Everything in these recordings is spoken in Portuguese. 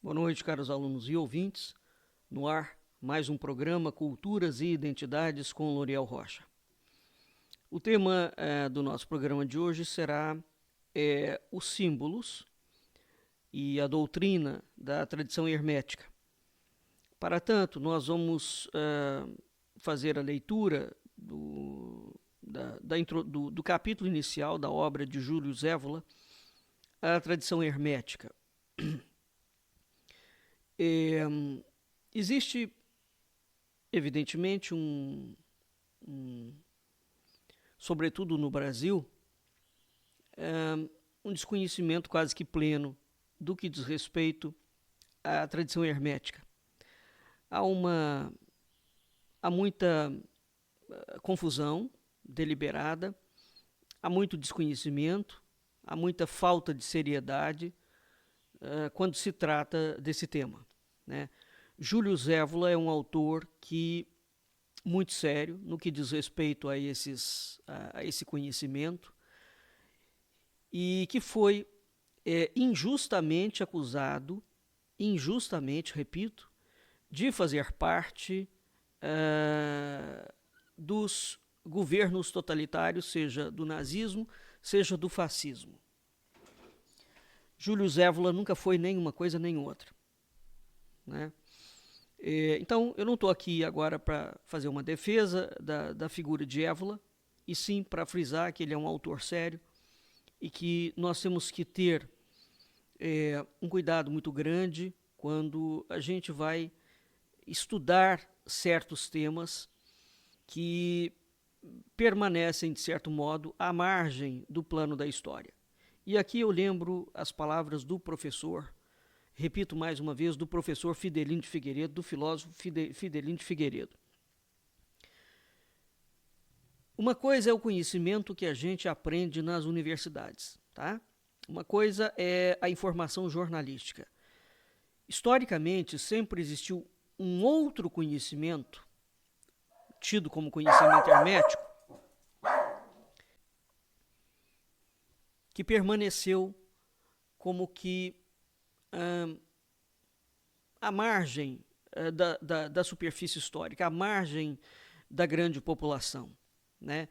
Boa noite, caros alunos e ouvintes. No ar, mais um programa Culturas e Identidades com Loriel Rocha. O tema do nosso programa de hoje será os símbolos e a doutrina da tradição hermética. Para tanto, nós vamos fazer a leitura do capítulo inicial da obra de Júlio Zévola, A Tradição Hermética. Existe, evidentemente, sobretudo no Brasil, um desconhecimento quase que pleno do que diz respeito à tradição hermética. Há muita confusão deliberada, há muito desconhecimento, há muita falta de seriedade quando se trata desse tema, né? Júlio Zévola é um autor muito sério no que diz respeito a esse conhecimento e que foi injustamente acusado, repito, de fazer parte dos governos totalitários, seja do nazismo, seja do fascismo. Júlio Zévola nunca foi nem uma coisa nem outra, né? Então, eu não estou aqui agora para fazer uma defesa da figura de Zévola, e sim para frisar que ele é um autor sério e que nós temos que ter um cuidado muito grande quando a gente vai estudar certos temas que permanecem, de certo modo, à margem do plano da história. E aqui eu lembro as palavras do professor, repito mais uma vez, do professor Fidelino de Figueiredo, do filósofo Fidelino de Figueiredo. Uma coisa é o conhecimento que a gente aprende nas universidades, tá? Uma coisa é a informação jornalística. Historicamente, sempre existiu um outro conhecimento, tido como conhecimento hermético, que permaneceu como que à margem da superfície histórica, à margem da grande população, né?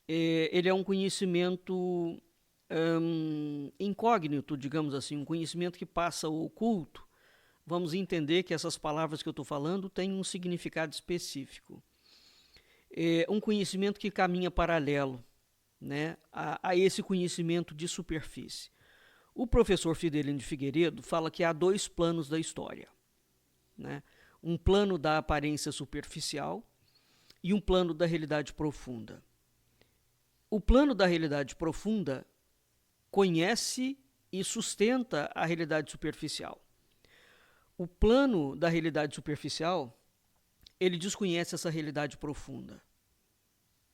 Ele é um conhecimento incógnito, digamos assim, um conhecimento que passa ao oculto. Vamos entender que essas palavras que eu estou falando têm um significado específico. Um conhecimento que caminha paralelo, né, a esse conhecimento de superfície. O professor Fidelino de Figueiredo fala que há dois planos da história, né? Um plano da aparência superficial e um plano da realidade profunda. O plano da realidade profunda conhece e sustenta a realidade superficial. O plano da realidade superficial, ele desconhece essa realidade profunda,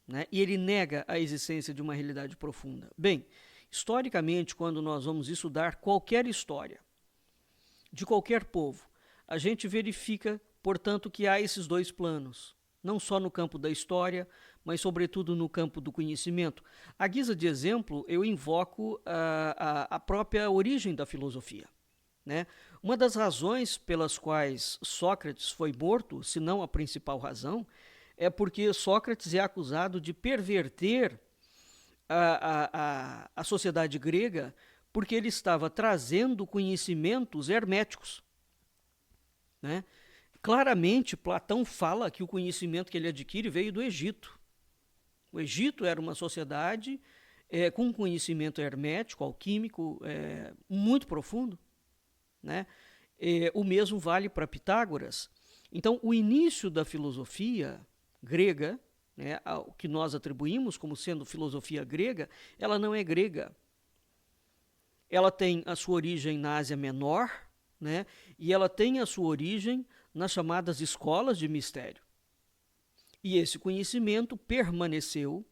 né? E ele nega a existência de uma realidade profunda. Bem, historicamente, quando nós vamos estudar qualquer história de qualquer povo, a gente verifica, portanto, que há esses dois planos, não só no campo da história, mas sobretudo no campo do conhecimento. À guisa de exemplo, eu invoco a própria origem da filosofia, né? Uma das razões pelas quais Sócrates foi morto, se não a principal razão, é porque Sócrates é acusado de perverter a sociedade grega, porque ele estava trazendo conhecimentos herméticos, né? Claramente, Platão fala que o conhecimento que ele adquire veio do Egito. O Egito era uma sociedade com um conhecimento hermético, alquímico, muito profundo, né? O mesmo vale para Pitágoras. Então, o início da filosofia grega, né, ao que nós atribuímos como sendo filosofia grega, ela não é grega. Ela tem a sua origem na Ásia Menor, né, e ela tem a sua origem nas chamadas escolas de mistério. E esse conhecimento permaneceu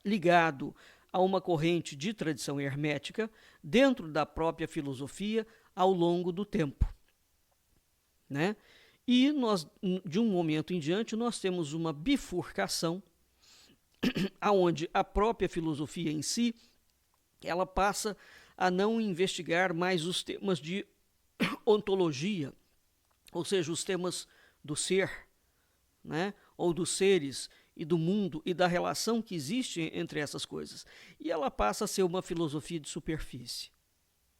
ligado a uma corrente de tradição hermética dentro da própria filosofia ao longo do tempo, né? E nós, de um momento em diante, nós temos uma bifurcação aonde a própria filosofia em si, ela passa a não investigar mais os temas de ontologia, ou seja, os temas do ser, né? Ou dos seres e do mundo e da relação que existe entre essas coisas. E ela passa a ser uma filosofia de superfície,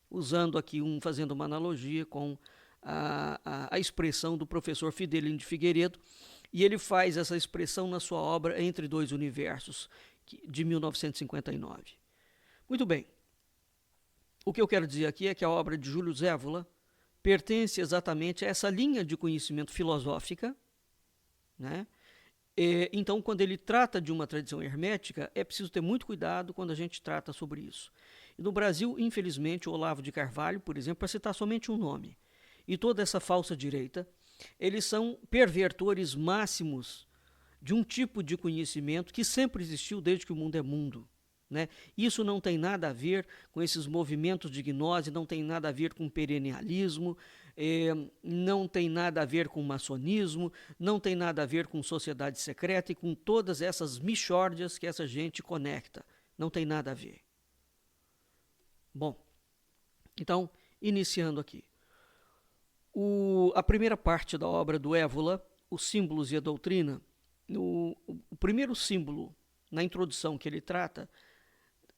usando aqui, fazendo uma analogia com a expressão do professor Fidelino de Figueiredo, e ele faz essa expressão na sua obra Entre Dois Universos, de 1959. Muito bem. O que eu quero dizer aqui é que a obra de Júlio Zévola pertence exatamente a essa linha de conhecimento filosófica, né? Então, quando ele trata de uma tradição hermética, é preciso ter muito cuidado quando a gente trata sobre isso. E no Brasil, infelizmente, o Olavo de Carvalho, por exemplo, para citar somente um nome, e toda essa falsa direita, eles são pervertores máximos de um tipo de conhecimento que sempre existiu desde que o mundo é mundo, né? Isso não tem nada a ver com esses movimentos de gnose, não tem nada a ver com perennialismo, não tem nada a ver com maçonismo, não tem nada a ver com sociedade secreta e com todas essas mixórdias que essa gente conecta. Não tem nada a ver. Bom, então, iniciando aqui. A primeira parte da obra do Évola, Os Símbolos e a Doutrina, o primeiro símbolo, na introdução que ele trata,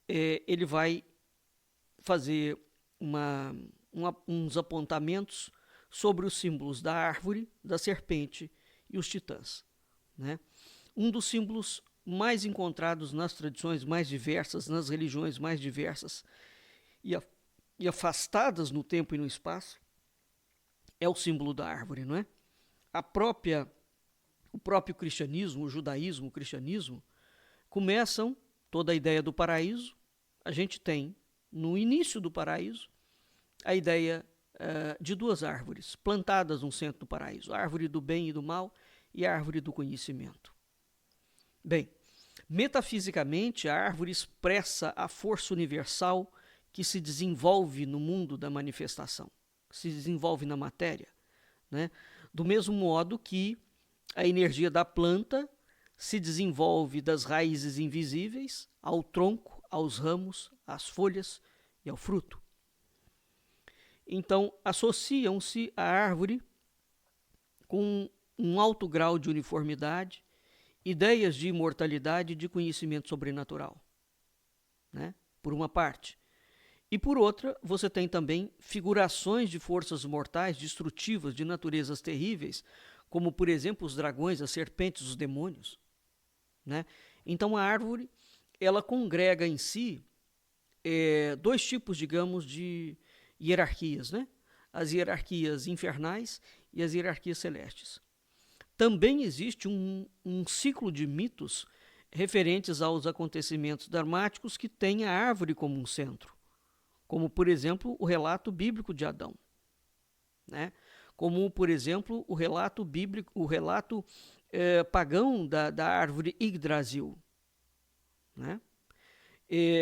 ele vai fazer uns apontamentos sobre os símbolos da árvore, da serpente e os titãs, né? Um dos símbolos mais encontrados nas tradições mais diversas, nas religiões mais diversas e afastadas no tempo e no espaço, é o símbolo da árvore, não é? O próprio cristianismo, o judaísmo, o cristianismo, começam toda a ideia do paraíso. A gente tem, no início do paraíso, a ideia de duas árvores plantadas no centro do paraíso, a árvore do bem e do mal e a árvore do conhecimento. Bem, metafisicamente, a árvore expressa a força universal que se desenvolve no mundo da manifestação, que se desenvolve na matéria, né? Do mesmo modo que a energia da planta se desenvolve das raízes invisíveis ao tronco, aos ramos, às folhas e ao fruto. Então, associam-se à árvore com um alto grau de uniformidade, ideias de imortalidade e de conhecimento sobrenatural, né? Por uma parte. E por outra, você tem também figurações de forças mortais destrutivas de naturezas terríveis, como, por exemplo, os dragões, as serpentes, os demônios, né? Então, a árvore, ela congrega em si dois tipos, digamos, de hierarquias, né? As hierarquias infernais e as hierarquias celestes. Também existe um ciclo de mitos referentes aos acontecimentos dramáticos que tem a árvore como um centro, como, por exemplo, o relato bíblico de Adão, né? Como, por exemplo, o relato bíblico, o relato pagão da árvore Yggdrasil, né?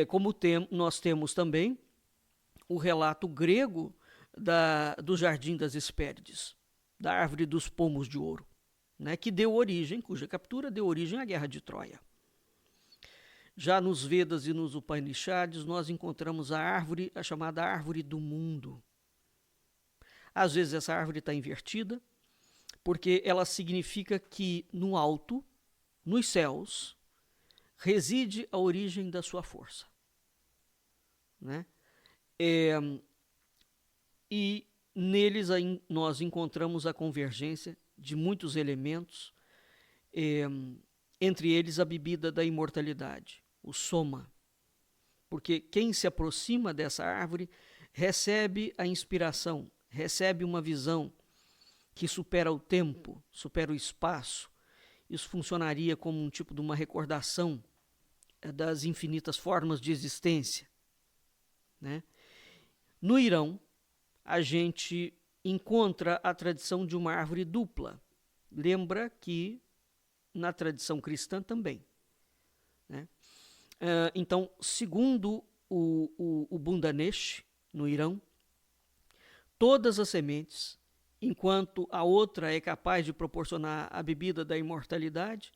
Como nós temos também o relato grego do Jardim das Hespérides, da árvore dos pomos de ouro, né? Cuja captura deu origem à Guerra de Troia. Já nos Vedas e nos Upanishads, nós encontramos a chamada árvore do mundo. Às vezes essa árvore está invertida, porque ela significa que no alto, nos céus, reside a origem da sua força, né? E neles nós encontramos a convergência de muitos elementos, entre eles a bebida da imortalidade, o soma, porque quem se aproxima dessa árvore recebe a inspiração, recebe uma visão que supera o tempo, supera o espaço. Isso funcionaria como um tipo de uma recordação das infinitas formas de existência, né? No Irão, a gente encontra a tradição de uma árvore dupla. Lembra que na tradição cristã também, né? Então, segundo o Bundanesh, no Irão, todas as sementes, enquanto a outra é capaz de proporcionar a bebida da imortalidade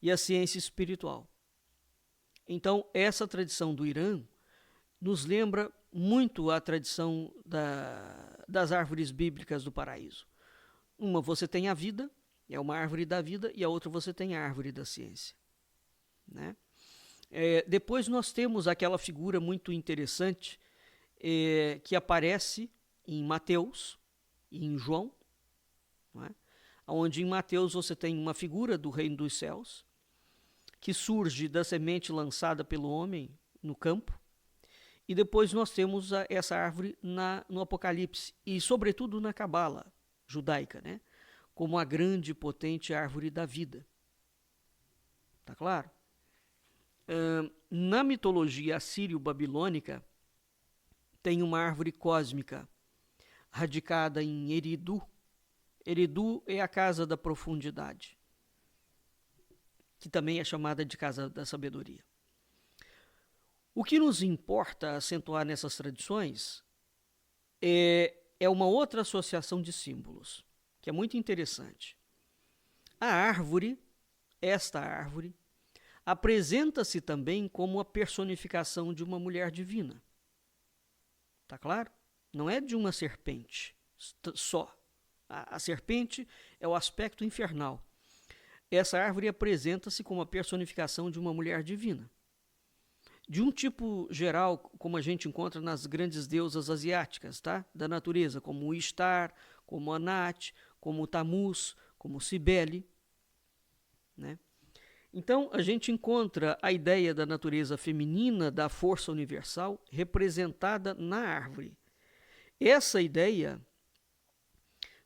e a ciência espiritual. Então, essa tradição do Irã nos lembra muito a tradição das árvores bíblicas do paraíso. Uma você tem a vida, é uma árvore da vida, e a outra você tem a árvore da ciência, né? Depois nós temos aquela figura muito interessante que aparece em Mateus e em João, não é? Onde em Mateus você tem uma figura do reino dos céus, que surge da semente lançada pelo homem no campo, e depois nós temos essa árvore no Apocalipse, e sobretudo na Cabala judaica, né? Como a grande e potente árvore da vida. Tá claro? Na mitologia assírio-babilônica, tem uma árvore cósmica, radicada em Eridu. Eridu é a casa da profundidade, que também é chamada de casa da sabedoria. O que nos importa acentuar nessas tradições é uma outra associação de símbolos, que é muito interessante. A árvore, esta árvore, apresenta-se também como a personificação de uma mulher divina. Tá claro? Não é de uma serpente só. A serpente é o aspecto infernal. Essa árvore apresenta-se como a personificação de uma mulher divina. De um tipo geral, como a gente encontra nas grandes deusas asiáticas, tá? Da natureza, como o Ishtar, como Anat, como o Tammuz, como o Cibele, né? Então, a gente encontra a ideia da natureza feminina, da força universal, representada na árvore. Essa ideia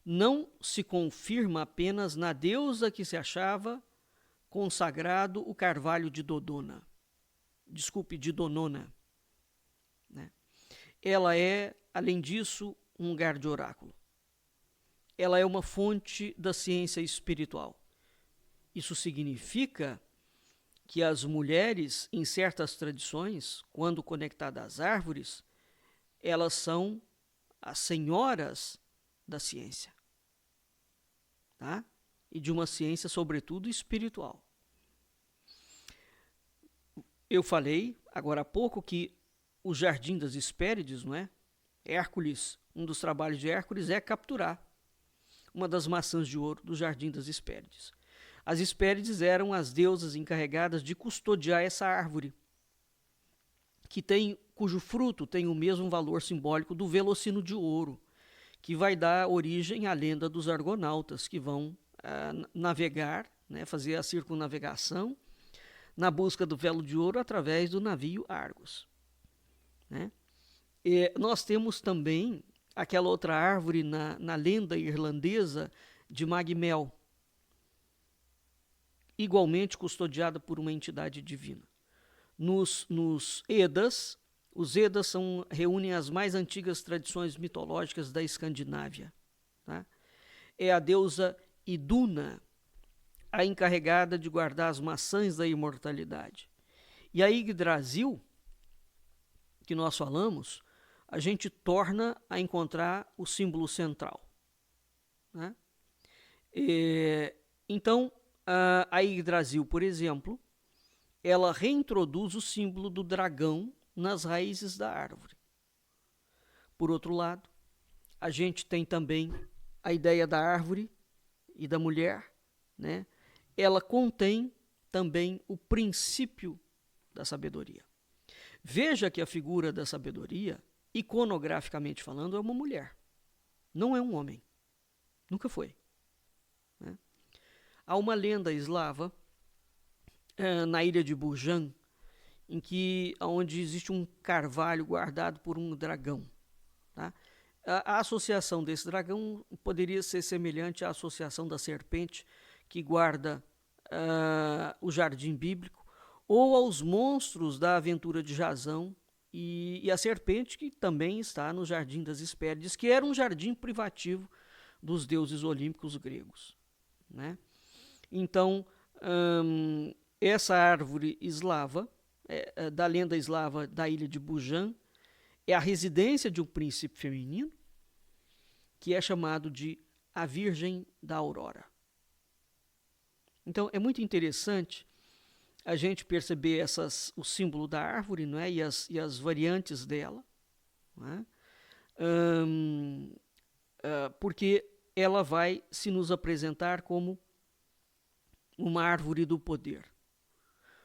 não se confirma apenas na deusa que se achava consagrado o carvalho de Dodona. De Donona. Né? Ela é, além disso, um lugar de oráculo. Ela é uma fonte da ciência espiritual. Isso significa que as mulheres, em certas tradições, quando conectadas às árvores, elas são as senhoras da ciência, tá? E de uma ciência, sobretudo, espiritual. Eu falei, agora há pouco, que o Jardim das Hespérides, não é? Hércules, um dos trabalhos de Hércules é capturar uma das maçãs de ouro do Jardim das Hespérides. As Hespérides eram as deusas encarregadas de custodiar essa árvore, cujo fruto tem o mesmo valor simbólico do velocino de ouro, que vai dar origem à lenda dos argonautas, que vão navegar, né, fazer a circunnavegação na busca do velo de ouro através do navio Argos. Né? Nós temos também aquela outra árvore na lenda irlandesa de Magmel, igualmente custodiada por uma entidade divina. Nos Edas, os Edas reúnem as mais antigas tradições mitológicas da Escandinávia. Tá? É a deusa Iduna, a encarregada de guardar as maçãs da imortalidade. E a Yggdrasil, que nós falamos, a gente torna a encontrar o símbolo central. Né? Então, a Yggdrasil, por exemplo, ela reintroduz o símbolo do dragão nas raízes da árvore. Por outro lado, a gente tem também a ideia da árvore e da mulher, né? Ela contém também o princípio da sabedoria. Veja que a figura da sabedoria, iconograficamente falando, é uma mulher, não é um homem. Nunca foi. Né? Há uma lenda eslava na ilha de Burjan, onde existe um carvalho guardado por um dragão. Tá? A associação desse dragão poderia ser semelhante à associação da serpente que guarda o jardim bíblico, ou aos monstros da aventura de Jasão e a serpente que também está no Jardim das Hespérides, que era um jardim privativo dos deuses olímpicos gregos. Né? Então, essa árvore eslava, da lenda eslava da ilha de Bujan, é a residência de um príncipe feminino, que é chamado de a Virgem da Aurora. Então, é muito interessante a gente perceber o símbolo da árvore, não é? e as variantes dela. não é? Porque ela vai se nos apresentar como uma árvore do poder,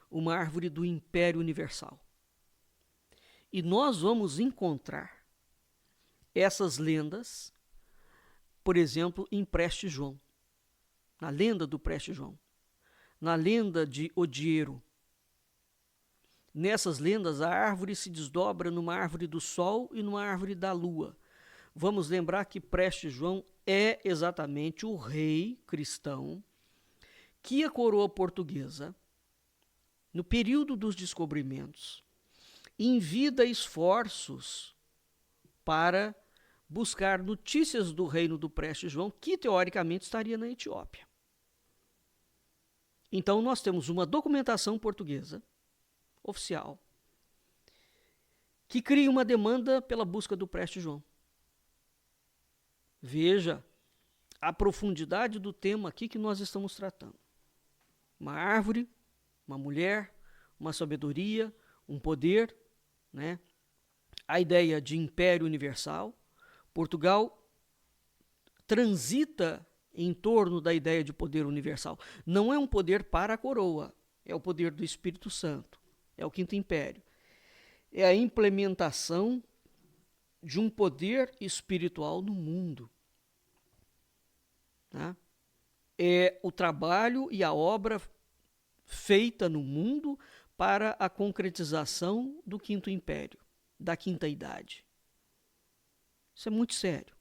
uma árvore do império universal. E nós vamos encontrar essas lendas, por exemplo, em Preste João, na lenda do Preste João, na lenda de Odiero. Nessas lendas, a árvore se desdobra numa árvore do sol e numa árvore da lua. Vamos lembrar que Preste João é exatamente o rei cristão que a coroa portuguesa, no período dos descobrimentos, envida esforços para buscar notícias do reino do Preste João, que teoricamente estaria na Etiópia. Então nós temos uma documentação portuguesa oficial que cria uma demanda pela busca do Preste João. Veja a profundidade do tema aqui que nós estamos tratando. Uma árvore, uma mulher, uma sabedoria, um poder, né? A ideia de império universal. Portugal transita em torno da ideia de poder universal. Não é um poder para a coroa, é o poder do Espírito Santo, é o quinto império. É a implementação de um poder espiritual no mundo. Tá? É o trabalho e a obra feita no mundo para a concretização do quinto império, da quinta idade. Isso é muito sério,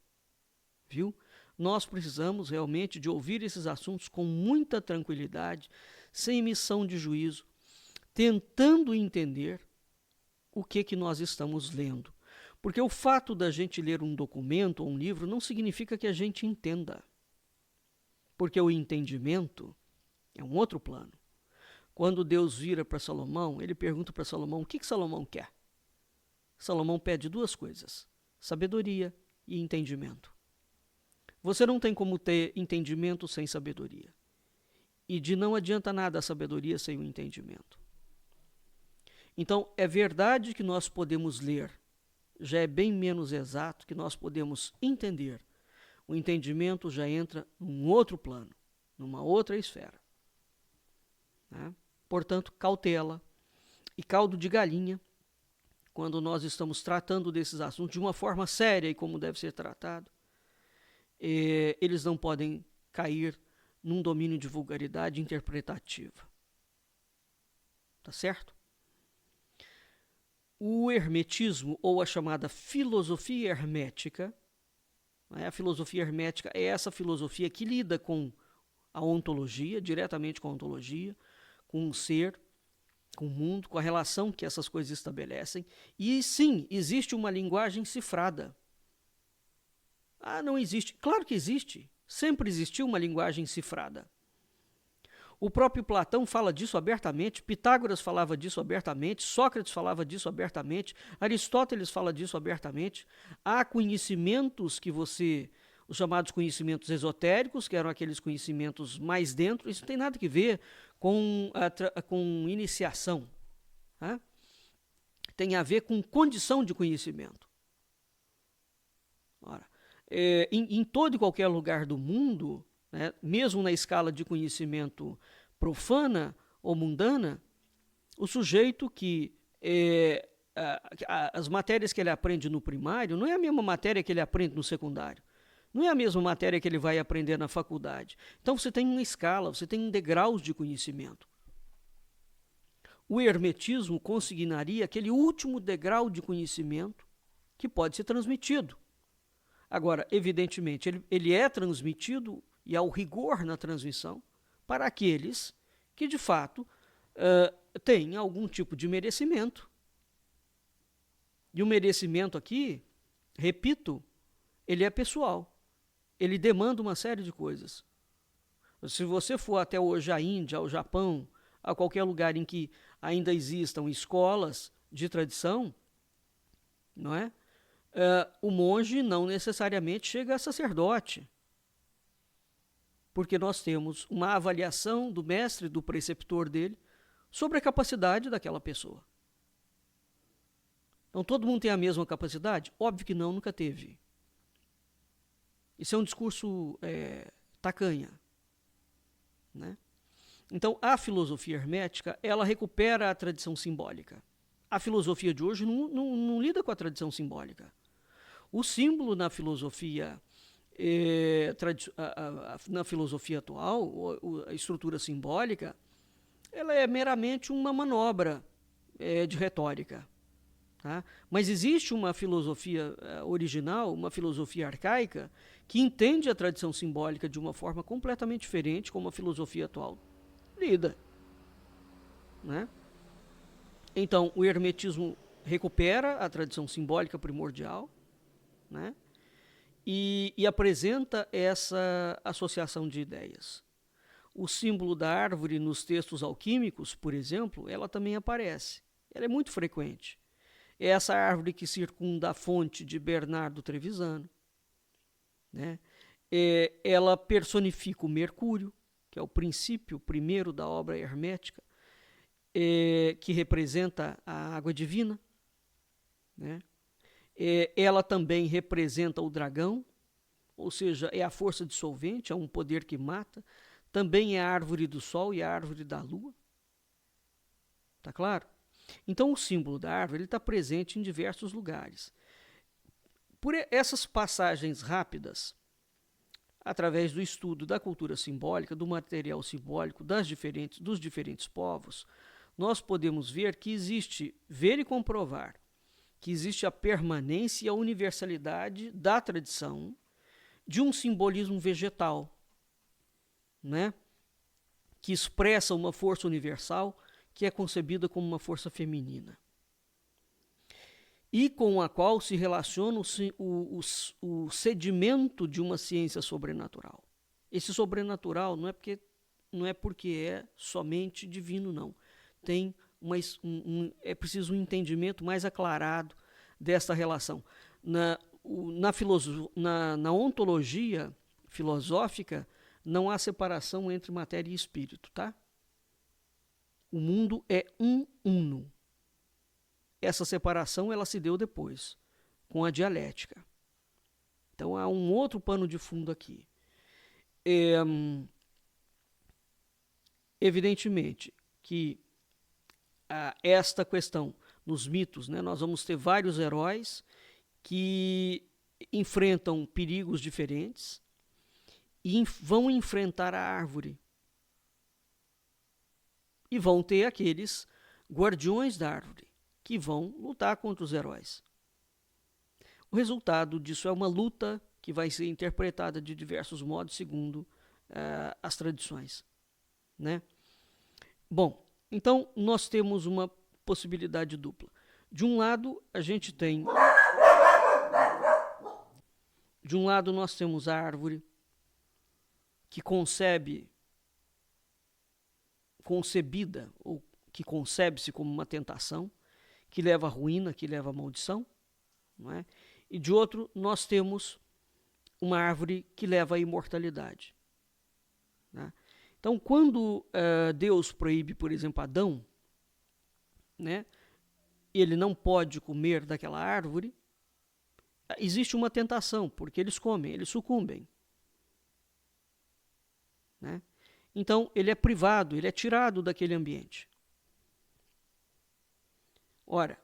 viu? Nós precisamos realmente de ouvir esses assuntos com muita tranquilidade, sem emissão de juízo, tentando entender o que nós estamos lendo. Porque o fato da gente ler um documento ou um livro não significa que a gente entenda. Porque o entendimento é um outro plano. Quando Deus vira para Salomão, ele pergunta para Salomão o que Salomão quer. Salomão pede duas coisas: sabedoria e entendimento. Você não tem como ter entendimento sem sabedoria. E de não adianta nada a sabedoria sem o entendimento. Então, é verdade que nós podemos ler, já é bem menos exato que nós podemos entender. O entendimento já entra num outro plano, numa outra esfera. Né? Portanto, cautela e caldo de galinha, quando nós estamos tratando desses assuntos de uma forma séria e como deve ser tratado, eles não podem cair num domínio de vulgaridade interpretativa. Tá certo? O hermetismo, ou a chamada filosofia hermética, a filosofia hermética é essa filosofia que lida com a ontologia, diretamente com a ontologia, com o ser, com o mundo, com a relação que essas coisas estabelecem. E sim, existe uma linguagem cifrada. Não existe. Claro que existe. Sempre existiu uma linguagem cifrada. O próprio Platão fala disso abertamente, Pitágoras falava disso abertamente, Sócrates falava disso abertamente, Aristóteles fala disso abertamente. Há conhecimentos que os chamados conhecimentos esotéricos, que eram aqueles conhecimentos mais dentro, isso não tem nada a ver com iniciação. Tá? Tem a ver com condição de conhecimento. Ora, em todo e qualquer lugar do mundo, né, mesmo na escala de conhecimento profana ou mundana, o sujeito que as matérias que ele aprende no primário não é a mesma matéria que ele aprende no secundário. Não é a mesma matéria que ele vai aprender na faculdade. Então você tem uma escala, você tem degraus de conhecimento. O hermetismo consignaria aquele último degrau de conhecimento que pode ser transmitido. Agora, evidentemente, ele é transmitido, e há o rigor na transmissão, para aqueles que, de fato, têm algum tipo de merecimento. E o merecimento aqui, repito, ele é pessoal. Ele demanda uma série de coisas. Se você for até hoje à Índia, ao Japão, a qualquer lugar em que ainda existam escolas de tradição, não é? O monge não necessariamente chega a sacerdote, porque nós temos uma avaliação do mestre, do preceptor dele, sobre a capacidade daquela pessoa. Então, todo mundo tem a mesma capacidade? Óbvio que não, nunca teve. Isso é um discurso tacanha, né? Então, a filosofia hermética, ela recupera a tradição simbólica. A filosofia de hoje não lida com a tradição simbólica. O símbolo na filosofia, na filosofia atual, a estrutura simbólica, ela é meramente uma manobra de retórica. Tá? Mas existe uma filosofia original, uma filosofia arcaica, que entende a tradição simbólica de uma forma completamente diferente, como a filosofia atual lida. Né? Então, o hermetismo recupera a tradição simbólica primordial, né? e apresenta essa associação de ideias. O símbolo da árvore nos textos alquímicos, por exemplo, ela também aparece. Ela é muito frequente. É essa árvore que circunda a fonte de Bernardo Trevisano. Né? Ela personifica o Mercúrio, que é o princípio primeiro da obra hermética, que representa a água divina. Né? Ela também representa o dragão, ou seja, é a força dissolvente, é um poder que mata. Também é a árvore do sol e a árvore da lua. Tá claro? Então, o símbolo da árvore está presente em diversos lugares. Por essas passagens rápidas, através do estudo da cultura simbólica, do material simbólico dos diferentes povos, nós podemos ver e comprovar, que existe a permanência e a universalidade da tradição de um simbolismo vegetal, né? Que expressa uma força universal que é concebida como uma força feminina e com a qual se relaciona o sedimento de uma ciência sobrenatural. Esse sobrenatural não é porque é somente divino, não. É preciso um entendimento mais aclarado desta relação. Na ontologia filosófica, não há separação entre matéria e espírito, tá? O mundo é um uno. Essa separação ela se deu depois, com a dialética. Então há um outro pano de fundo aqui. Evidentemente que esta questão nos mitos, né, nós vamos ter vários heróis que enfrentam perigos diferentes e vão enfrentar a árvore. E vão ter aqueles guardiões da árvore que vão lutar contra os heróis. O resultado disso é uma luta que vai ser interpretada de diversos modos segundo as tradições. Né? Bom, então nós temos uma possibilidade dupla. De um lado, nós temos a árvore que concebida, ou que concebe-se como uma tentação, que leva à ruína, que leva à maldição. Não é? E de outro, nós temos uma árvore que leva à imortalidade. Né? Então, quando Deus proíbe, por exemplo, Adão, né, ele não pode comer daquela árvore, existe uma tentação, porque eles comem, eles sucumbem. Né? Então, ele é privado, ele é tirado daquele ambiente. Ora,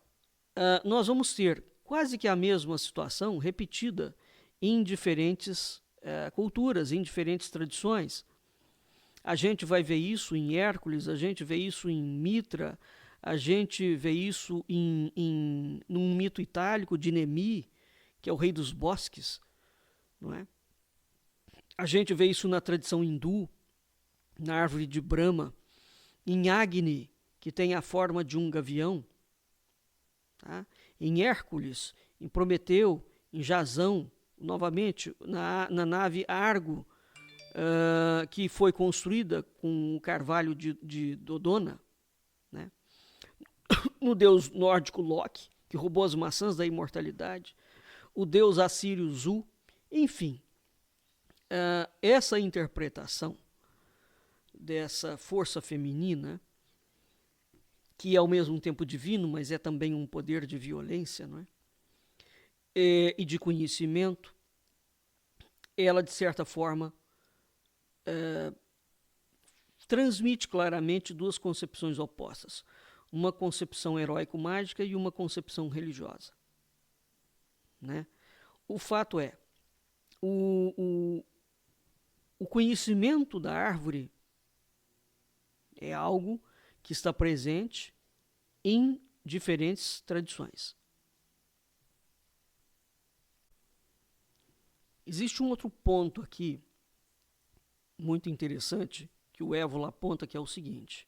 nós vamos ter quase que a mesma situação repetida em diferentes culturas, em diferentes tradições. A gente vai ver isso em Hércules, a gente vê isso em Mitra, a gente vê isso num mito itálico de Nemi, que é o rei dos bosques. Não é? A gente vê isso na tradição hindu, na árvore de Brahma, em Agni, que tem a forma de um gavião, tá? Em Hércules, em Prometeu, em Jasão, novamente na nave Argo, que foi construída com o carvalho de Dodona, né? No deus nórdico Loki, que roubou as maçãs da imortalidade, o deus assírio Zu, enfim, essa interpretação dessa força feminina que é ao mesmo tempo divino, mas é também um poder de violência, não é? E de conhecimento, ela, de certa forma, transmite claramente duas concepções opostas. Uma concepção heróico-mágica e uma concepção religiosa. Né? O fato é, o conhecimento da árvore é algo que está presente em diferentes tradições. Existe um outro ponto aqui, muito interessante, que o Évola aponta, que é o seguinte.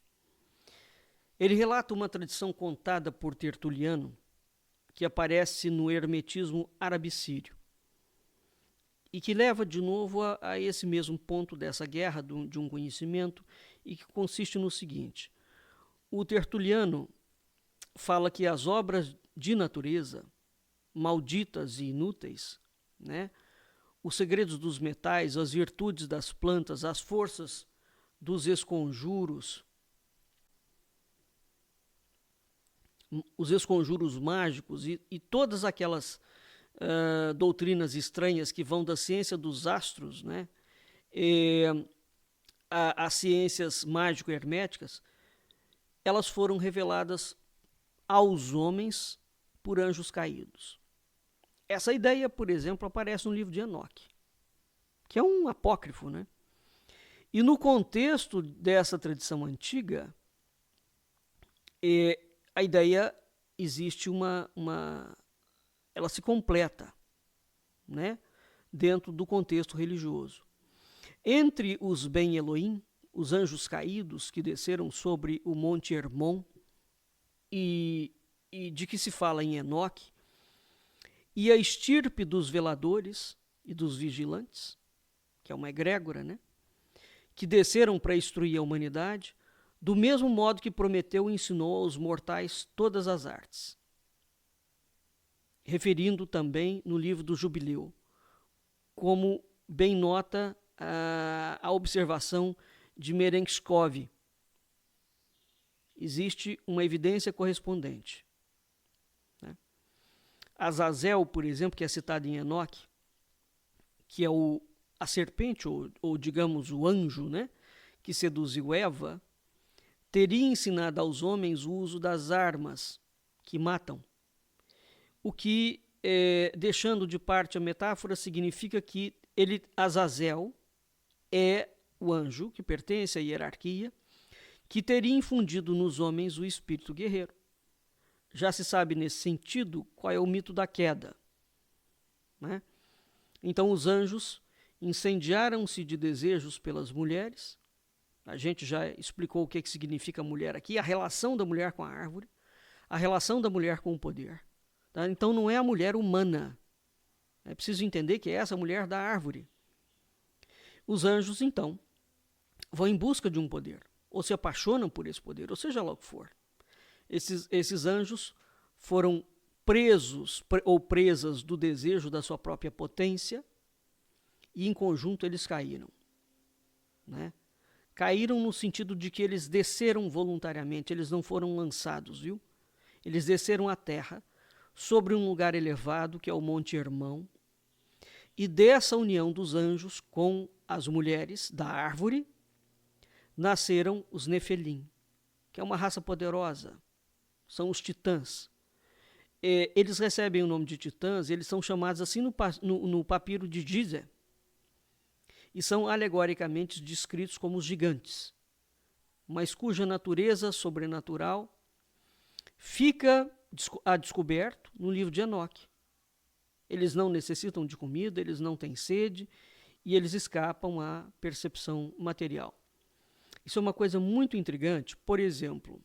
Ele relata uma tradição contada por Tertuliano, que aparece no hermetismo arabicírio, e que leva de novo a esse mesmo ponto dessa guerra de um conhecimento, e que consiste no seguinte. O Tertuliano fala que as obras de natureza, malditas e inúteis, né, os segredos dos metais, as virtudes das plantas, as forças dos esconjuros, os esconjuros mágicos e todas aquelas doutrinas estranhas que vão da ciência dos astros, né, às ciências mágico-herméticas, elas foram reveladas aos homens por anjos caídos. Essa ideia, por exemplo, aparece no livro de Enoque, que é um apócrifo, né? E no contexto dessa tradição antiga, a ideia existe ela se completa, né? Dentro do contexto religioso. Entre os Ben Elohim, os anjos caídos que desceram sobre o Monte Hermon, e de que se fala em Enoque, e a estirpe dos veladores e dos vigilantes, que é uma egrégora, né? Que desceram para instruir a humanidade, do mesmo modo que Prometeu ensinou aos mortais todas as artes. Referindo também no livro do Jubileu, como bem nota a observação de Merenskov. Existe uma evidência correspondente. Né? Azazel, por exemplo, que é citado em Enoque, que é a serpente, ou digamos o anjo, né, que seduziu Eva, teria ensinado aos homens o uso das armas que matam. O que, deixando de parte a metáfora, significa que Azazel, é o anjo que pertence à hierarquia, que teria infundido nos homens o espírito guerreiro. Já se sabe nesse sentido qual é o mito da queda. Né? Então os anjos incendiaram-se de desejos pelas mulheres. A gente já explicou o que significa mulher aqui, a relação da mulher com a árvore, a relação da mulher com o poder. Tá? Então não é a mulher humana. É preciso entender que é essa mulher da árvore. Os anjos, então, vão em busca de um poder, ou se apaixonam por esse poder, ou seja lá o que for. Esses anjos foram presos ou presas do desejo da sua própria potência, e em conjunto eles caíram. Né? Caíram no sentido de que eles desceram voluntariamente, eles não foram lançados, viu? Eles desceram à terra, sobre um lugar elevado, que é o Monte Hermão, e dessa união dos anjos com as mulheres da árvore, nasceram os Nefelim, que é uma raça poderosa, são os titãs. Eles recebem o nome de titãs, eles são chamados assim no papiro de Gizeh, e são alegoricamente descritos como os gigantes, mas cuja natureza sobrenatural fica a descoberto no livro de Enoque. Eles não necessitam de comida, eles não têm sede, e eles escapam à percepção material. Isso é uma coisa muito intrigante. Por exemplo,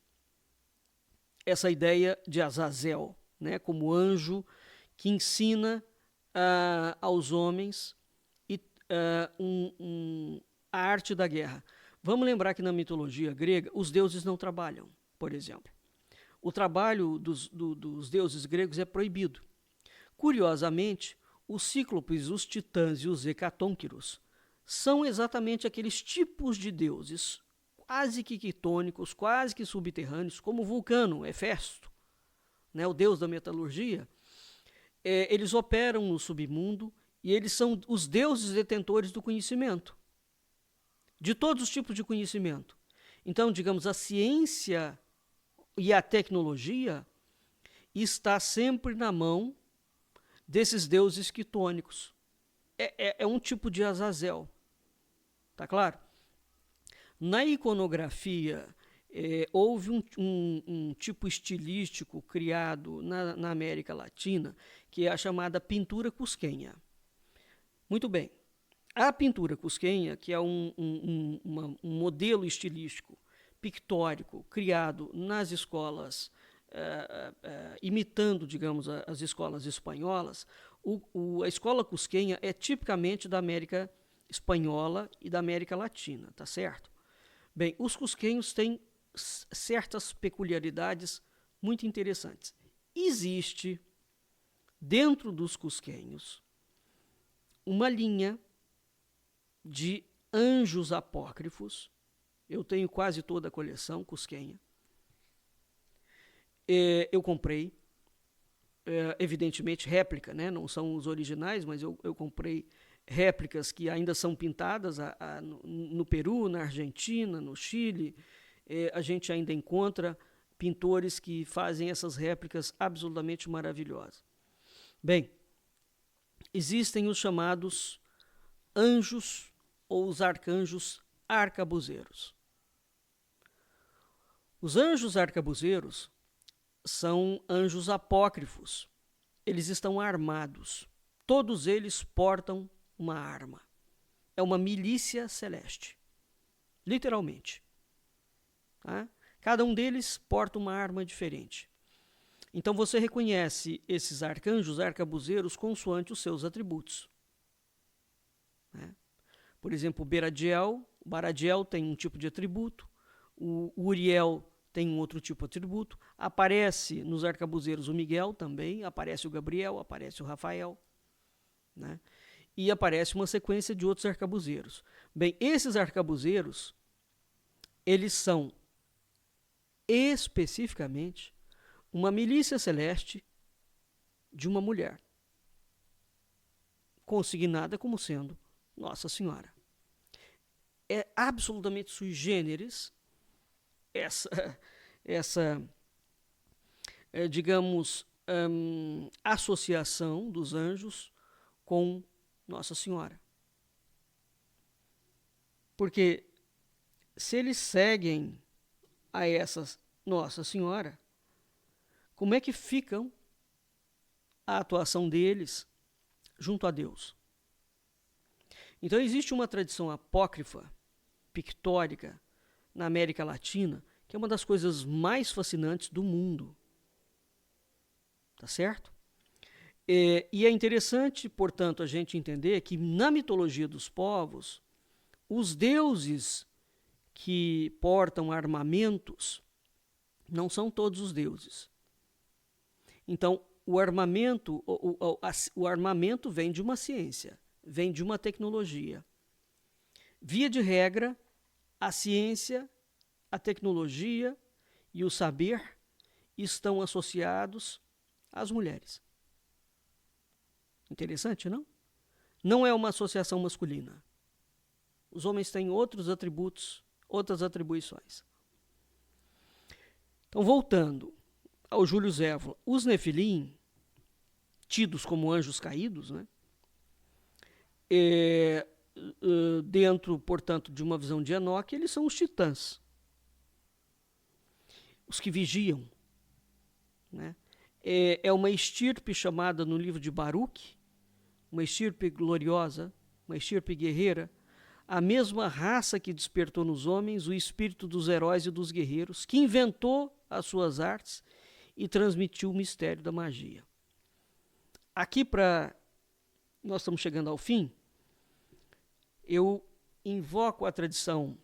essa ideia de Azazel, né, como anjo que ensina aos homens a arte da guerra. Vamos lembrar que na mitologia grega os deuses não trabalham, por exemplo. O trabalho dos deuses gregos é proibido. Curiosamente, os cíclopes, os titãs e os hecatônquiros são exatamente aqueles tipos de deuses quase que quitônicos, quase que subterrâneos, como Vulcano, Hefesto, né, o deus da metalurgia. Eles operam no submundo e eles são os deuses detentores do conhecimento, de todos os tipos de conhecimento. Então, digamos, a ciência e a tecnologia está sempre na mão desses deuses quitônicos. É um tipo de Azazel, tá claro? Na iconografia, houve um tipo estilístico criado na América Latina, que é a chamada pintura cusquenha. Muito bem. A pintura cusquenha, que é um modelo estilístico pictórico criado nas escolas, imitando, digamos, as escolas espanholas, a escola cusquenha é tipicamente da América Espanhola e da América Latina, tá certo? Bem, os cusquenhos têm certas peculiaridades muito interessantes. Existe, dentro dos cusquenhos, uma linha de anjos apócrifos. Eu tenho quase toda a coleção cusquenha. Eu comprei, evidentemente, réplica, né? Não são os originais, mas eu comprei réplicas que ainda são pintadas no Peru, na Argentina, no Chile. A gente ainda encontra pintores que fazem essas réplicas absolutamente maravilhosas. Bem, existem os chamados anjos ou os arcanjos arcabuzeiros. Os anjos arcabuzeiros são anjos apócrifos. Eles estão armados. Todos eles portam uma arma. É uma milícia celeste. Literalmente. Tá? Cada um deles porta uma arma diferente. Então você reconhece esses arcanjos arcabuzeiros consoante os seus atributos. Né? Por exemplo, o Baradiel tem um tipo de atributo, o Uriel tem um outro tipo de atributo, aparece nos arcabuzeiros o Miguel também, aparece o Gabriel, aparece o Rafael, né? E aparece uma sequência de outros arcabuzeiros. Bem, esses arcabuzeiros, eles são especificamente uma milícia celeste de uma mulher, consignada como sendo Nossa Senhora. É absolutamente sui generis essa digamos, associação dos anjos com Nossa Senhora. Porque se eles seguem a essa Nossa Senhora, como é que ficam a atuação deles junto a Deus? Então existe uma tradição apócrifa, pictórica, na América Latina, que é uma das coisas mais fascinantes do mundo. Tá certo? E é interessante, portanto, a gente entender que na mitologia dos povos, os deuses que portam armamentos não são todos os deuses. Então, o armamento vem de uma ciência, vem de uma tecnologia. Via de regra, a ciência, a tecnologia e o saber estão associados às mulheres. Interessante, não? Não é uma associação masculina. Os homens têm outros atributos, outras atribuições. Então, voltando ao Júlio Zévola, os Nefilim, tidos como anjos caídos, né? Dentro, portanto, de uma visão de Enoque, eles são os titãs, os que vigiam, né? É uma estirpe chamada no livro de Baruque, uma estirpe gloriosa, uma estirpe guerreira, a mesma raça que despertou nos homens o espírito dos heróis e dos guerreiros, que inventou as suas artes e transmitiu o mistério da magia. Aqui, nós estamos chegando ao fim, eu invoco a tradição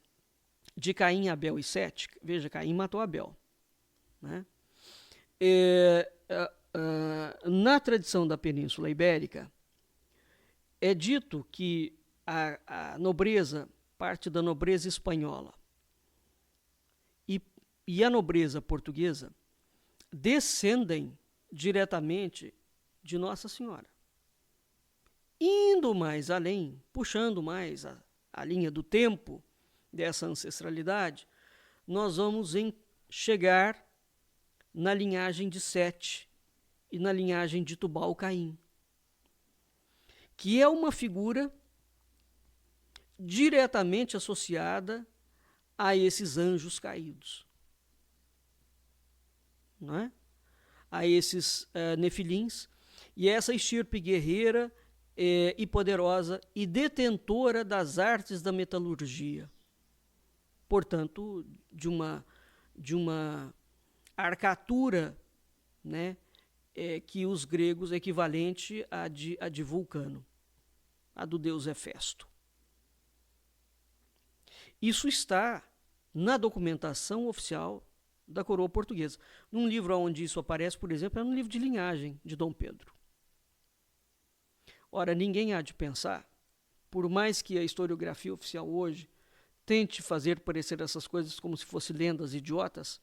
de Caim, Abel e Sete. Veja, Caim matou Abel, né? Na tradição da Península Ibérica, é dito que a nobreza, parte da nobreza espanhola, e a nobreza portuguesa descendem diretamente de Nossa Senhora. Indo mais além, puxando mais a linha do tempo dessa ancestralidade, nós vamos chegar na linhagem de Sete e na linhagem de Tubal-Caim, que é uma figura diretamente associada a esses anjos caídos, não é? A esses nefilins, e essa estirpe guerreira e poderosa e detentora das artes da metalurgia, portanto, de uma arcatura, né, que os gregos equivalente a de Vulcano, a do deus Hefesto. Isso está na documentação oficial da coroa portuguesa. Num livro onde isso aparece, por exemplo, é no livro de linhagem de Dom Pedro. Ora, ninguém há de pensar, por mais que a historiografia oficial hoje tente fazer parecer essas coisas como se fossem lendas idiotas,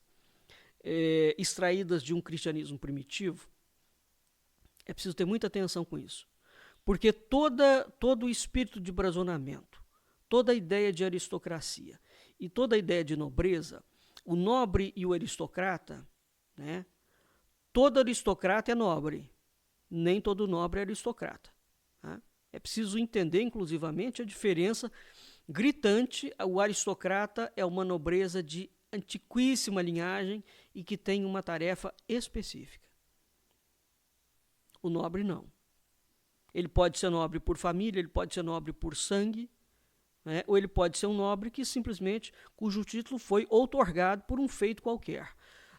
extraídas de um cristianismo primitivo, é preciso ter muita atenção com isso. Porque todo o espírito de brazonamento, toda a ideia de aristocracia e toda a ideia de nobreza, o nobre e o aristocrata, né? Todo aristocrata é nobre, nem todo nobre é aristocrata. Tá? É preciso entender, inclusivamente, a diferença gritante. O aristocrata é uma nobreza de antiquíssima linhagem e que tem uma tarefa específica. O nobre não. Ele pode ser nobre por família, ele pode ser nobre por sangue, né? Ou ele pode ser um nobre que simplesmente, cujo título foi outorgado por um feito qualquer.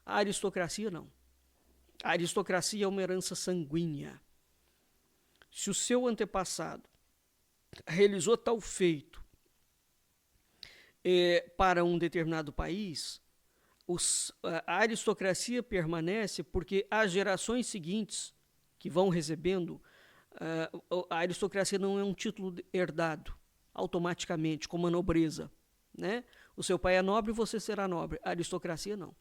A aristocracia não. A aristocracia é uma herança sanguínea. Se o seu antepassado realizou tal feito para um determinado país, a aristocracia permanece porque as gerações seguintes que vão recebendo, a aristocracia não é um título herdado automaticamente, como a nobreza, né? O seu pai é nobre, você será nobre. A aristocracia não.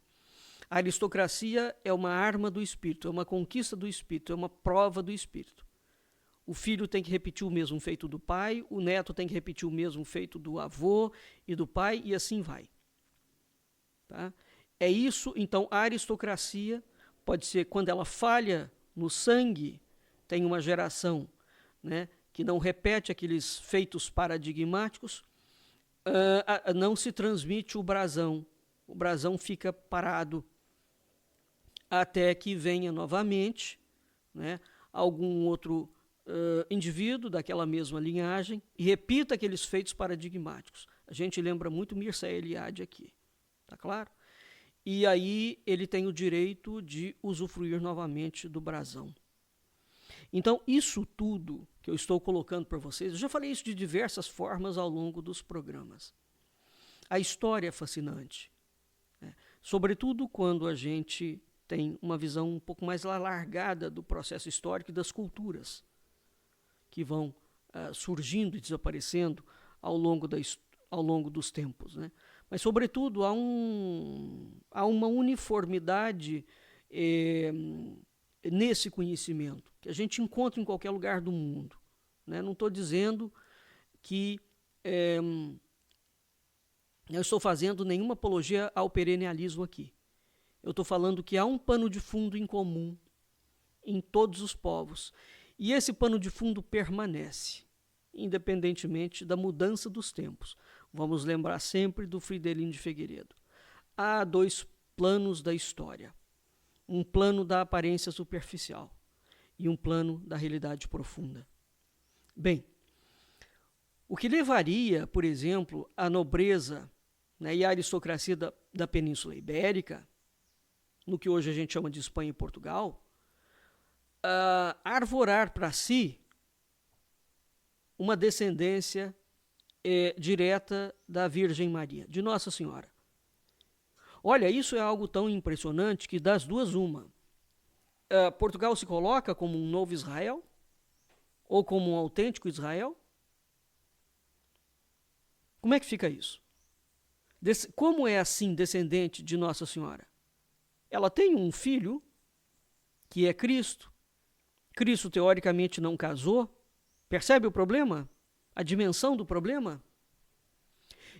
A aristocracia é uma arma do espírito, é uma conquista do espírito, é uma prova do espírito. O filho tem que repetir o mesmo feito do pai, o neto tem que repetir o mesmo feito do avô e do pai, e assim vai. Tá? É isso, então, a aristocracia pode ser, quando ela falha no sangue, tem uma geração, né, que não repete aqueles feitos paradigmáticos, não se transmite o brasão. O brasão fica parado até que venha novamente, né, algum outro indivíduo daquela mesma linhagem e repita aqueles feitos paradigmáticos. A gente lembra muito Mircea Eliade aqui, tá claro? E aí ele tem o direito de usufruir novamente do brasão. Então, isso tudo que eu estou colocando para vocês, eu já falei isso de diversas formas ao longo dos programas. A história é fascinante, né? Sobretudo quando a gente tem uma visão um pouco mais alargada do processo histórico e das culturas que vão surgindo e desaparecendo ao longo dos tempos, né? Mas, sobretudo, há uma uniformidade nesse conhecimento, que a gente encontra em qualquer lugar do mundo, né? Não estou dizendo que eu estou fazendo nenhuma apologia ao perennialismo aqui. Eu estou falando que há um pano de fundo em comum em todos os povos. E esse pano de fundo permanece, independentemente da mudança dos tempos. Vamos lembrar sempre do Fridelino de Figueiredo. Há dois planos da história. Um plano da aparência superficial e um plano da realidade profunda. Bem, o que levaria, por exemplo, a nobreza, né, e a aristocracia da Península Ibérica, no que hoje a gente chama de Espanha e Portugal, a arvorar para si uma descendência direta da Virgem Maria, de Nossa Senhora. Olha, isso é algo tão impressionante que das duas uma. Portugal se coloca como um novo Israel ou como um autêntico Israel? Como é que fica isso? Como é assim descendente de Nossa Senhora? Ela tem um filho, que é Cristo. Cristo, teoricamente, não casou. Percebe o problema? A dimensão do problema?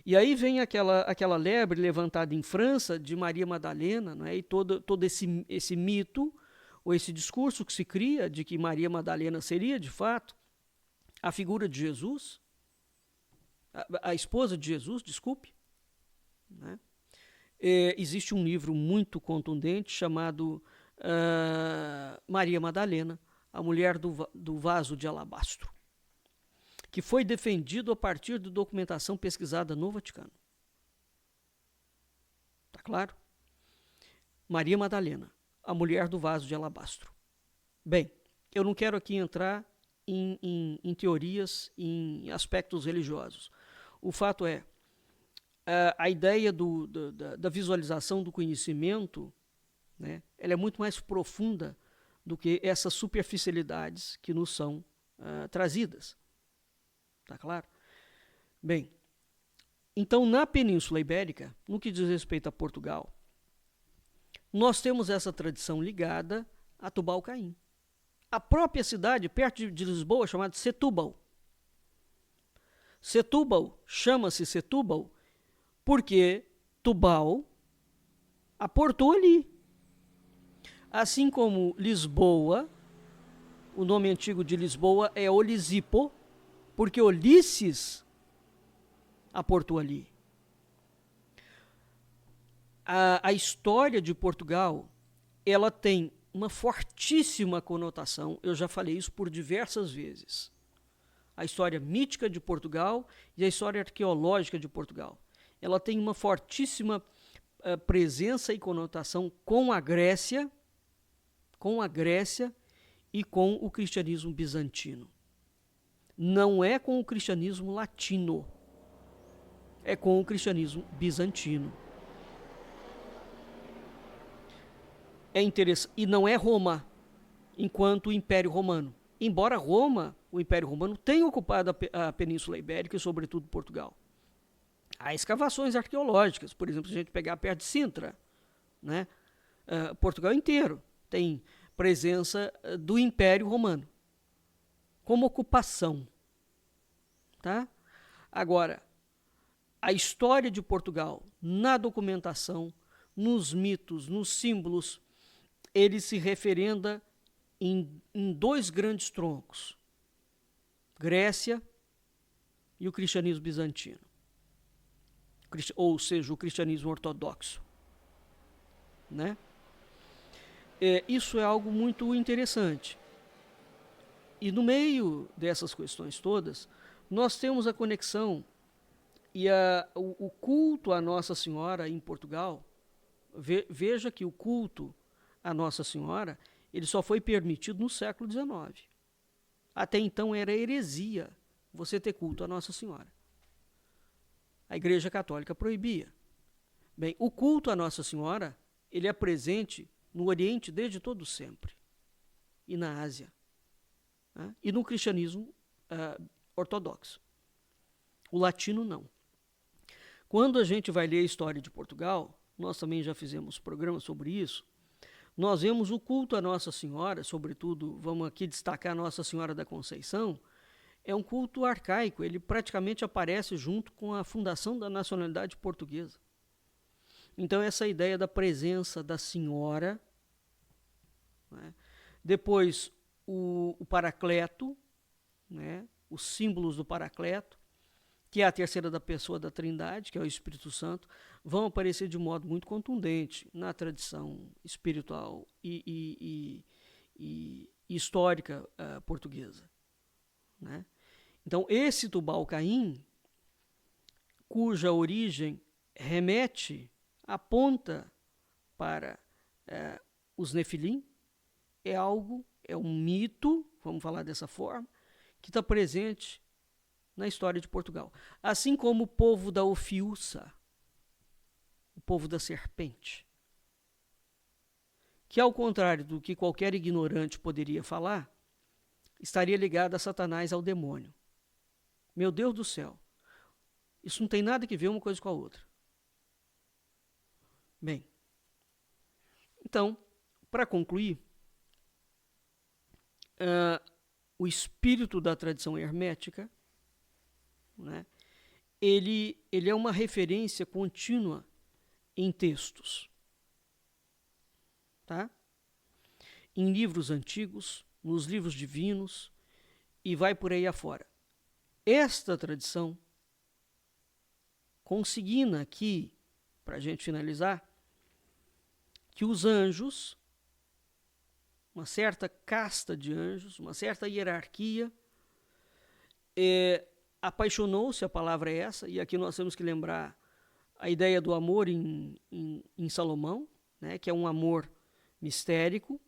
E aí vem aquela lebre levantada em França de Maria Madalena, não é? E todo esse mito, ou esse discurso que se cria de que Maria Madalena seria, de fato, a figura de Jesus, a esposa de Jesus, desculpe. Né? Existe um livro muito contundente chamado Maria Madalena, a mulher do vaso de alabastro, que foi defendido a partir de documentação pesquisada no Vaticano. Tá claro? Maria Madalena, a mulher do vaso de alabastro. Bem, eu não quero aqui entrar em teorias, em aspectos religiosos. O fato é, a ideia da visualização do conhecimento, né, ela é muito mais profunda do que essas superficialidades que nos são trazidas. Tá claro? Bem, então na Península Ibérica, no que diz respeito a Portugal, nós temos essa tradição ligada a Tubal-Caim. A própria cidade, perto de Lisboa, chamada Setúbal. Setúbal chama-se Setúbal porque Tubal aportou ali. Assim como Lisboa, o nome antigo de Lisboa é Olisipo, porque Ulisses aportou ali. A história de Portugal, ela tem uma fortíssima conotação, eu já falei isso por diversas vezes. A história mítica de Portugal e a história arqueológica de Portugal. Ela tem uma fortíssima presença e conotação com a Grécia e com o cristianismo bizantino. Não é com o cristianismo latino, é com o cristianismo bizantino. É interessante, e não é Roma, enquanto o Império Romano. Embora Roma, o Império Romano, tenha ocupado a Península Ibérica e, sobretudo, Portugal. Há escavações arqueológicas, por exemplo, se a gente pegar perto de Sintra, né? Portugal inteiro tem presença do Império Romano, como ocupação. Tá? Agora, a história de Portugal, na documentação, nos mitos, nos símbolos, ele se referenda em dois grandes troncos: Grécia e o cristianismo bizantino, ou seja, o cristianismo ortodoxo. Né? Isso é algo muito interessante. E no meio dessas questões todas, nós temos a conexão e o culto à Nossa Senhora em Portugal. Veja que o culto à Nossa Senhora, ele só foi permitido no século XIX. Até então era heresia você ter culto à Nossa Senhora. A Igreja Católica proibia. Bem, o culto à Nossa Senhora, ele é presente no Oriente desde todo sempre, e na Ásia, né? E no cristianismo ortodoxo. O latino não. Quando a gente vai ler a história de Portugal, nós também já fizemos programas sobre isso, nós vemos o culto à Nossa Senhora, sobretudo, vamos aqui destacar a Nossa Senhora da Conceição, é um culto arcaico, ele praticamente aparece junto com a fundação da nacionalidade portuguesa. Então, essa ideia da presença da Senhora, né? Depois o Paracleto, né? Os símbolos do Paracleto, que é a terceira da pessoa da Trindade, que é o Espírito Santo, vão aparecer de modo muito contundente na tradição espiritual e histórica portuguesa. Né? Então, esse Tubal-Caim, cuja origem aponta para os Nefilim, é um mito, vamos falar dessa forma, que está presente na história de Portugal. Assim como o povo da Ofiúça, o povo da serpente, que ao contrário do que qualquer ignorante poderia falar, estaria ligado a Satanás, ao demônio. Meu Deus do céu, isso não tem nada que ver uma coisa com a outra. Bem, então, para concluir, o espírito da tradição hermética, né, ele é uma referência contínua em textos, tá? Em livros antigos, nos livros divinos, e vai por aí afora. Esta tradição consigna aqui, para a gente finalizar, que os anjos, uma certa casta de anjos, uma certa hierarquia, apaixonou-se, a palavra é essa, e aqui nós temos que lembrar a ideia do amor em Salomão, né, que é um amor mistérico,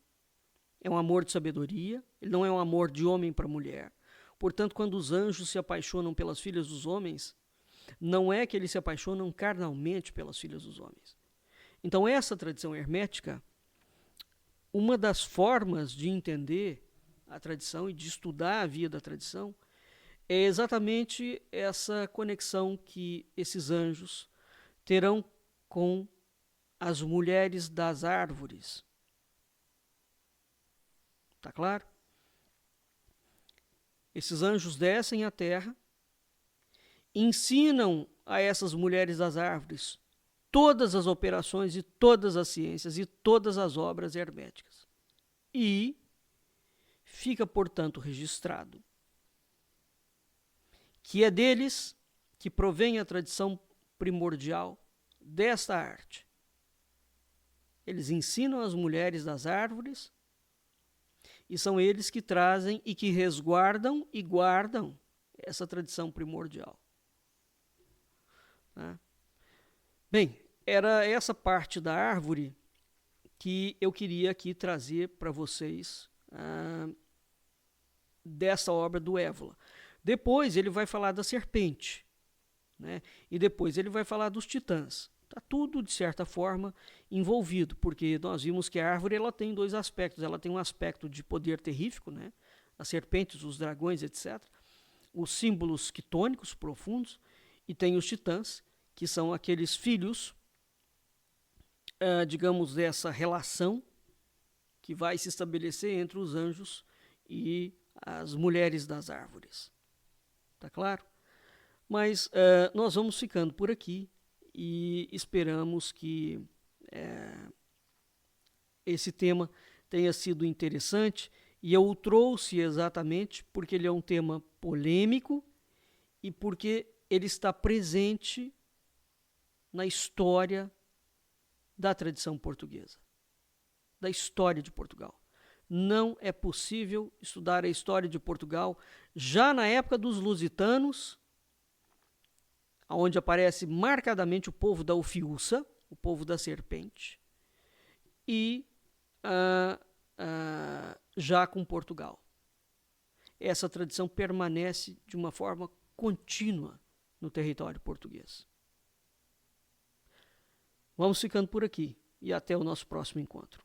é um amor de sabedoria, ele não é um amor de homem para mulher. Portanto, quando os anjos se apaixonam pelas filhas dos homens, não é que eles se apaixonam carnalmente pelas filhas dos homens. Então, essa tradição hermética, uma das formas de entender a tradição e de estudar a via da tradição é exatamente essa conexão que esses anjos terão com as mulheres das árvores. Tá claro? Esses anjos descem à terra, ensinam a essas mulheres das árvores todas as operações e todas as ciências e todas as obras herméticas. E fica, portanto, registrado que é deles que provém a tradição primordial desta arte. Eles ensinam as mulheres das árvores e são eles que trazem e que resguardam e guardam essa tradição primordial. Tá? Bem, era essa parte da árvore que eu queria aqui trazer para vocês dessa obra do Évola. Depois ele vai falar da serpente, né? E depois ele vai falar dos titãs. Está tudo, de certa forma, envolvido, porque nós vimos que a árvore ela tem dois aspectos. Ela tem um aspecto de poder terrífico, né? As serpentes, os dragões, etc. Os símbolos quitônicos profundos. E tem os titãs, que são aqueles filhos, digamos, dessa relação que vai se estabelecer entre os anjos e as mulheres das árvores. Tá claro? Mas nós vamos ficando por aqui e esperamos que esse tema tenha sido interessante, e eu o trouxe exatamente porque ele é um tema polêmico e porque ele está presente na história da tradição portuguesa, da história de Portugal. Não é possível estudar a história de Portugal já na época dos lusitanos, onde aparece marcadamente o povo da Ufiúça, o povo da serpente, e já com Portugal. Essa tradição permanece de uma forma contínua no território português. Vamos ficando por aqui e até o nosso próximo encontro.